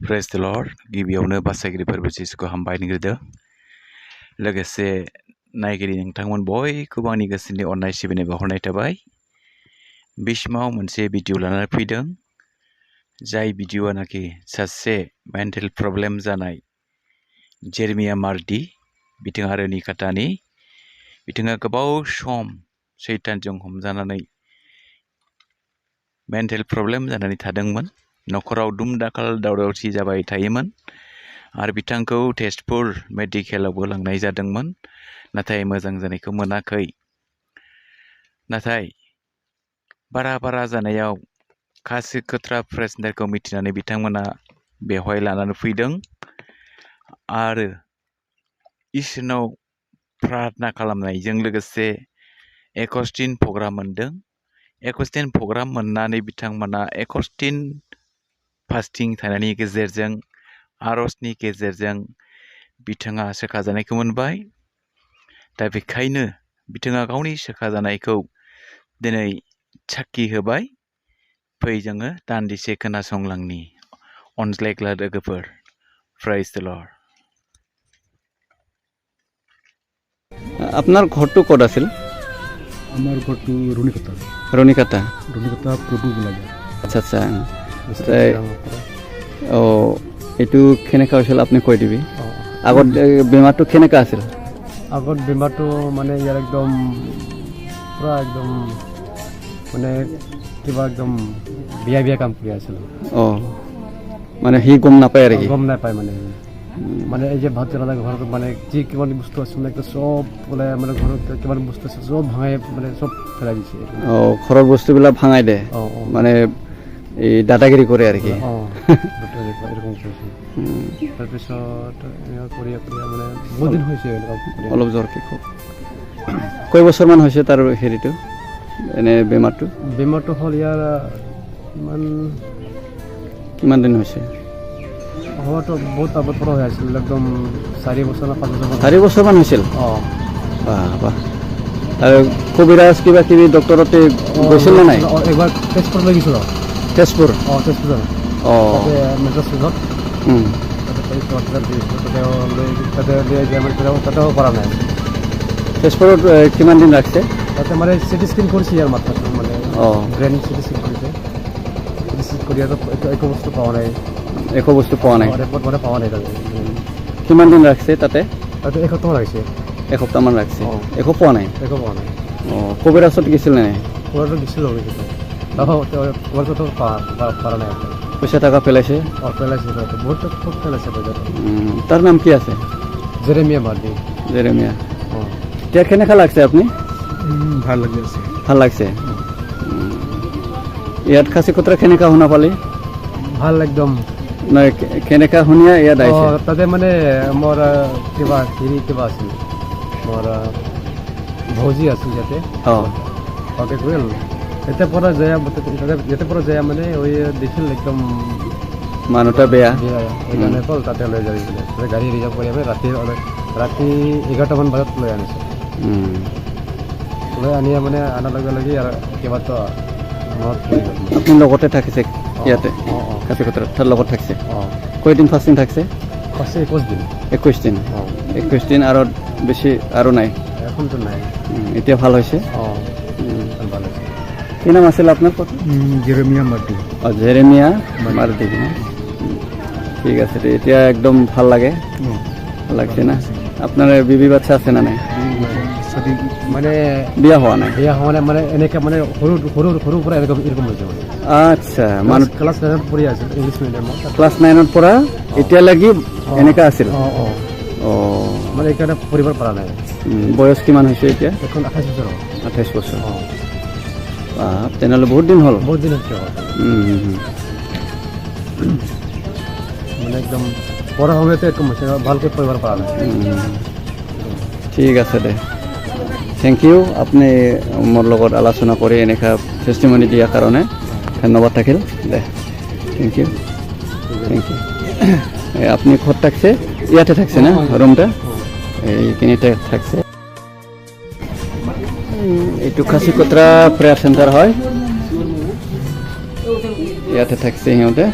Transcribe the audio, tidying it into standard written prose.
Praise the Lord. गिबियावनो बासायगिरिफोरबो जिसुखौ हामबाय होग्रोदों। लोगोसे नायगिरि नोंथांमोन बयखौबो आंनि गोसोनि अननाय सिबिनाय बावहरनाय थाबाय। बे समाव मोनसे भिडिअ लानानै फैदों। जाय भिडिअआ नाखि सासे मेन्टेल प्रब्लेम जानाय जेरेमिया मार्डि बिथाङा आरो निकाटानि बिथाङा गोबाव सम सैतानजों हमजानानै मेन्टेल प्रब्लेम जानानै थादोंमोन। नखराव दुमदाखाल दावरावथि जाबाय थायोमोन आरो बिथांखौ तेजपुर मेडिकेलावबो लांनाय जादोंमोन, नाथाय मोजां जानायखौ मोनाखै। नाथाय बारा जानायाव खासि खोथ्रा प्रेसनारखौ मिथिनानै बिथांमोना बेवहाय लानानै फैदों आरो इसोरनाव प्रार्थना खालामनायजों लोगोसे 21 दिन प्रग्राम मोनदों। 21 दिन प्रग्राम मोननानै बिथांमोना 21 दिन फास्टिं थानायनि गेजेरजों आरजनि गेजेरजों बिथाङा सोखाजानायखौ मोनबाय। दा बेखायनो बिथाङा गावनि सोखाजानायखौ दिनै साखि होबाय। फै जोङो दान्दिसे खोनासंलांनि। अनज्लायग्रा लोगोफोर, Praise the Lord. আপনার ঘরটো ক'ত আছিল? আমার ঘরটো রনিকাতা প্রভু বিলাগা। আচ্ছা ও এইটো কেনেকা হৈছিল আপুনি কৈ দিবি। আগত বেমাৰটো কেনেকা আছিল? আগত বেমাৰটো মানে ইয়াৰ একদম পুৰা একদম মানে কিবা একদম বিয়া কাম কৰি আছিল। মানে সি গম নাপায় আৰু কি? গম নাপায় মানে এই যে ভাত জ্বলা ঘৰত মানে যি কিমান বস্তু আছে মানে সব বোলে মানে ঘৰত কিমান বস্তু আছে সব ভাঙাই মানে সব পেলাই দিছে। ঘৰৰ বস্তুবিলাক ভাঙাই দে মানে এই দাদাগিৰি কৰে আৰু কি? তাৰপিছত কৰি মানে বহুত দিন হৈছে অলপ জ্বৰকে খুব। কেই বছৰমান হৈছে তাৰ হেৰিটো এনে বেমাৰটো হ'ল ইয়াৰ কিমান দিন হৈছে? হয়তো বহুত বছৰ হৈ আছিল, একদম 4 বছৰ 5 বছৰ 4 বছৰমান হৈছিল। বাহ আৰু কবিৰাজ কিবা কিবি ডক্টৰতে গৈছিল নে নাই? এবাৰ তেজপুৰ লৈ গৈছিল। তেজপুৰ তাতেও পৰা নাই। তেজপুৰত কিমান দিন ৰাখছে? তাতে মানে চিটি স্কেন কৰিছে ইয়াৰ মাথাটো মানে ব্ৰেইন চিটি স্কেন কৰিছে। চিটি স্কেন কৰি একো বস্তু পোৱা নাই। ৰিপৰ্ট মানে পোৱা নাই তাতে। কিমান দিন ৰাখছে তাতে? 1 সপ্তাহ ৰাখিছে। 1 সপ্তাহমান ৰাখছে। একো পোৱা নাই। কবিৰাজত গৈছিল নে নাই? কবিৰাজত গৈছিলোঁ। কবিৰাজতো পৰা নাই। পইচা টাকা পেলাইছে? পেলাইছে বহুত পেলাইছে পইচা। তাৰ নাম কি আছে? জেৰেমিয়া মাৰ্ডি। জেৰেমিয়া। এতিয়া কেনেকা লাগছে আপুনি? ভাল লাগছে। ইয়াত খাচী কথা কেনেকা শুনা পালি? ভাল একদম নাই কেনেকা শুনিয়া ইয়াত আহিছে? তাতে মানে মোৰ কিবা আছিল, মোৰ ভৌজি আছিল ইয়াতে। তাতে গ'ল এতিয়া পৰা যায় মানে দেখিল একদম মানুহটা বেয়া। সেইকাৰণে ক'ল তাতে লৈ যাবি বোলে। গাড়ী ৰিজাৰ্ভ কৰি আমি ৰাতি 11টামান বজাত লৈ আনিছোঁ। লৈ আনি মানে আনাৰ লগে আৰু কিবাটো মনত পৰি গ'ল। আপুনি লগতে থাকিছে ইয়াতে? কাছে কথা তাৰ লগত থাকিছে? কেইদিন ফাষ্টিং থাকিছে? 21 দিন। 21 দিন আৰু বেছি আৰু নাই? এখনতো নাই। এতিয়া ভাল হৈছে? ভাল হৈছে। কি নাম আছিল আপোনাৰ? জেৰেমিয়া মাৰ্ডি। জেৰেমিয়া মাৰ্ডি। ঠিক আছে, এতিয়া একদম ভাল লাগে? ভাল লাগছে না? আপোনাৰ বিবি বাচ্চা আছে না নাই? মানে বিয়া হোৱা নাই মানে এনেকৈ মানে সৰু পৰা এরকম হৈছে মানে। আচ্ছা, মানুহ ক্লাছ 9ত পঢ়ি আছিল ইংলিছ মিডিয়ামত। ক্লাছ 9ত পৰা এতিয়ালৈকে এনেকা আছিল? মানে এইকাৰণে পঢ়িব পৰা নাই। বয়স কিমান হৈছে এতিয়া? এখন 28 বছৰ। 28 বছৰ। তেনেহ'লে বহুত দিন হ'ল? বহুত দিন হৈছে। মানে একদম পঢ়া সময়তে একদম ভালকৈ পঢ়িব পৰা নাই। ঠিক আছে দে, থেংক ইউ। আপুনি মোৰ লগত আলোচনা কৰি এনেকুৱা টেষ্টিমনি দিয়াৰ কাৰণে ধন্যবাদ থাকিল দে। Thank U. আপনি ক'ত থাকছে? ইয়াতে থাকছে না ৰুমটা? এইখিনিতে থাকছে। এইটো খাচী কতৰা প্ৰেয়াৰ চেণ্টাৰ হয়, ইয়াতে থাকছে সিহঁতে।